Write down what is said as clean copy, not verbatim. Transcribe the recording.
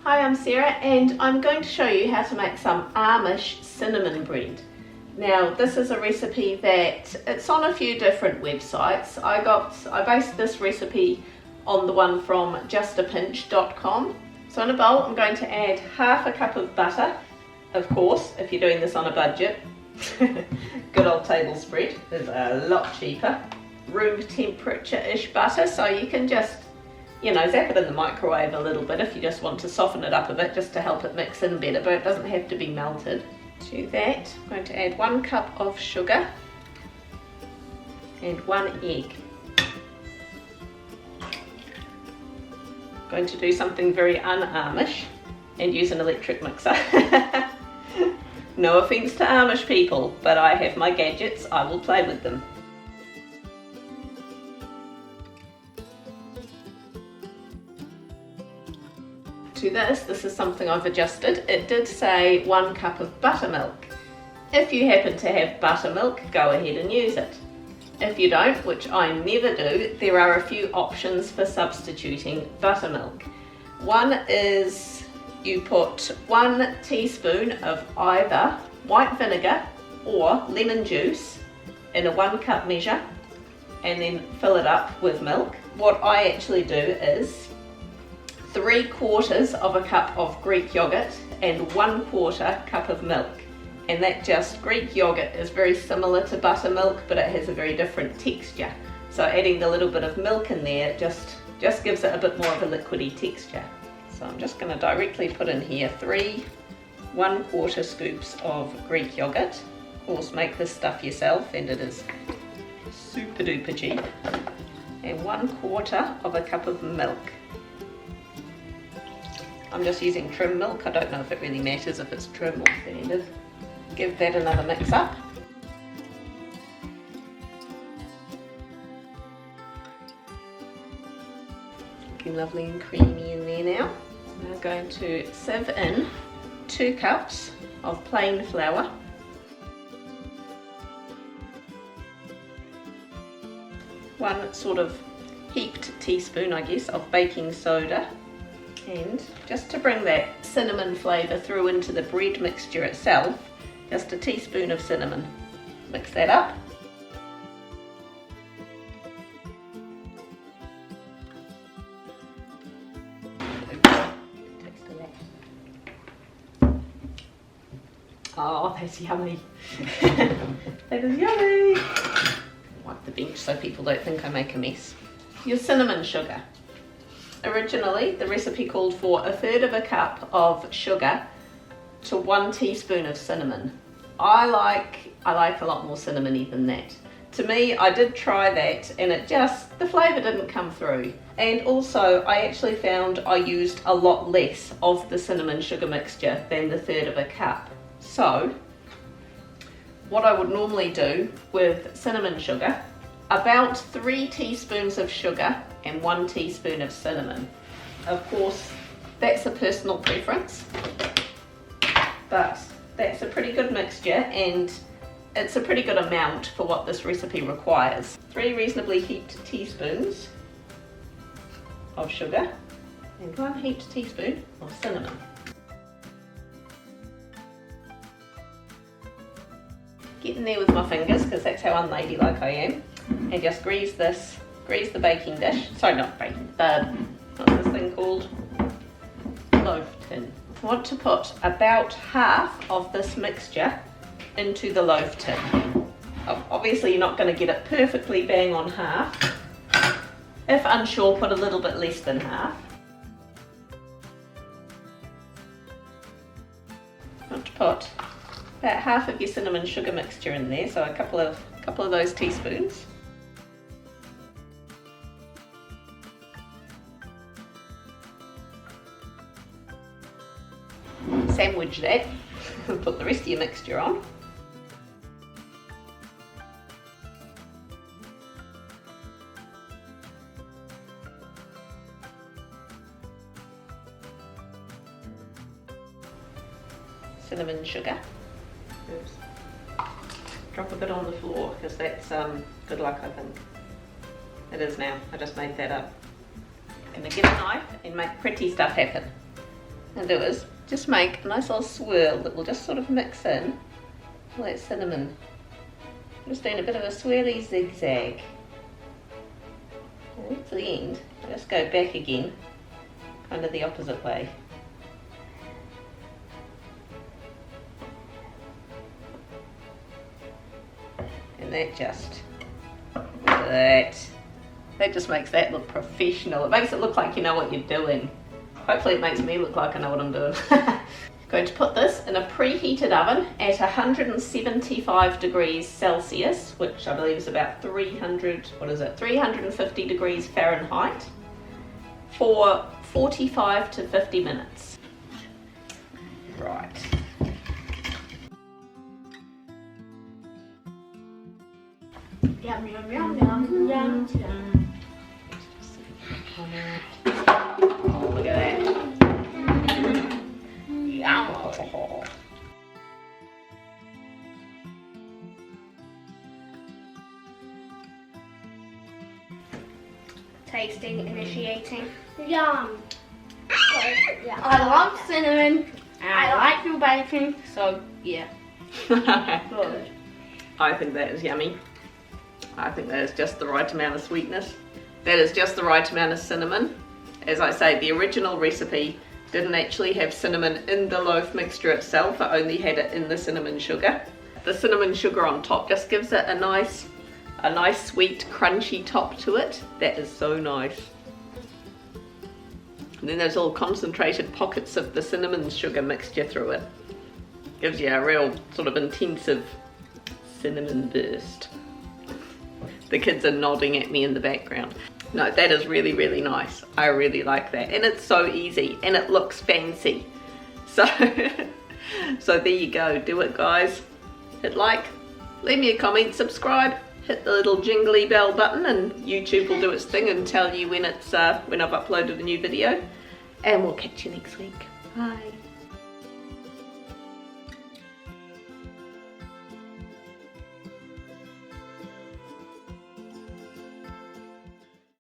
Hi, I'm Sarah and I'm going to show you how to make some Amish cinnamon bread. Now this is a recipe that it's on a few different websites. I based this recipe on the one from justapinch.com. So in a bowl I'm going to add half a cup of butter. Of course, if you're doing this on a budget, good old table spread is a lot cheaper. Room temperature-ish butter, so you can just zap it in the microwave a little bit if you just want to soften it up a bit, just to help it mix in better, but it doesn't have to be melted. To that, I'm going to add 1 cup of sugar and 1 egg. I'm going to do something very un-Amish and use an electric mixer. No offence to Amish people, but I have my gadgets, I will play with them. To this is something I've adjusted. It did say 1 cup of buttermilk. If you happen to have buttermilk, go ahead and use it. If you don't, which I never do, there are a few options for substituting buttermilk. One is you put 1 teaspoon of either white vinegar or lemon juice in a 1 cup measure and then fill it up with milk. What I actually do is 3/4 of a cup of Greek yogurt and 1/4 cup of milk. And that Greek yogurt is very similar to buttermilk, but it has a very different texture. So adding the little bit of milk in there just gives it a bit more of a liquidy texture. So I'm just going to directly put in here 3 1/4 scoops of Greek yogurt. Of course, make this stuff yourself and it is super duper cheap. And 1/4 of a cup of milk. I'm just using trim milk. I don't know if it really matters if it's trim or standard. Give that another mix up. Looking lovely and creamy in there now. I'm now going to sieve in 2 cups of plain flour. One sort of heaped teaspoon, I guess, of baking soda. And just to bring that cinnamon flavour through into the bread mixture itself, just a teaspoon of cinnamon. Mix that up. Taste of that. Oh, that's yummy. That is yummy. Wipe the bench so people don't think I make a mess. Your cinnamon sugar. Originally, the recipe called for 1/3 cup of sugar to 1 teaspoon of cinnamon. I like a lot more cinnamony than that. To me, I did try that and the flavour didn't come through. And also, I actually found I used a lot less of the cinnamon sugar mixture than the 1/3 cup. So, what I would normally do with cinnamon sugar, about 3 teaspoons of sugar and 1 teaspoon of cinnamon. Of course, that's a personal preference, but that's a pretty good mixture and it's a pretty good amount for what this recipe requires. 3 reasonably heaped teaspoons of sugar and 1 heaped teaspoon of cinnamon. Get in there with my fingers because that's how unladylike I am, and just grease the baking dish. Sorry, not baking, what's this thing called? Loaf tin. I want to put about half of this mixture into the loaf tin. Obviously you're not going to get it perfectly bang on half. If unsure, put a little bit less than half. I want to put about half of your cinnamon sugar mixture in there, so a couple of those teaspoons. Sandwich that and put the rest of your mixture on. Cinnamon sugar. Oops. Drop a bit on the floor because that's good luck, I think. It is now. I just made that up. I'm going to get a knife and make pretty stuff happen. and do is just make a nice little swirl that will just sort of mix in all that cinnamon. I'm just doing a bit of a swirly zigzag. And to the end, I just go back again, kind of the opposite way. And that just, that just makes that look professional. It makes it look like you know what you're doing. Hopefully it makes me look like I know what I'm doing. Going to put this in a preheated oven at 175 degrees Celsius, which I believe is about 350 degrees Fahrenheit, for 45 to 50 minutes. Right. Yum, yum, yum, yum, yum, yum. Oh, look at that. Yum. Tasting, initiating. Yum. Yeah. I love cinnamon. And I like your bacon. So yeah. Good. I think that is yummy. I think that is just the right amount of sweetness. That is just the right amount of cinnamon. As I say, the original recipe didn't actually have cinnamon in the loaf mixture itself, it only had it in the cinnamon sugar. The cinnamon sugar on top just gives it a nice sweet crunchy top to it. That is so nice. And then there's all concentrated pockets of the cinnamon sugar mixture through it. Gives you a real sort of intensive cinnamon burst. The kids are nodding at me in the background. No, that is really, really nice. I really like that. And it's so easy and it looks fancy. So, so there you go. Do it, guys. Hit like, leave me a comment, subscribe, hit the little jingly bell button and YouTube will do its thing and tell you when it's when I've uploaded a new video. And we'll catch you next week. Bye.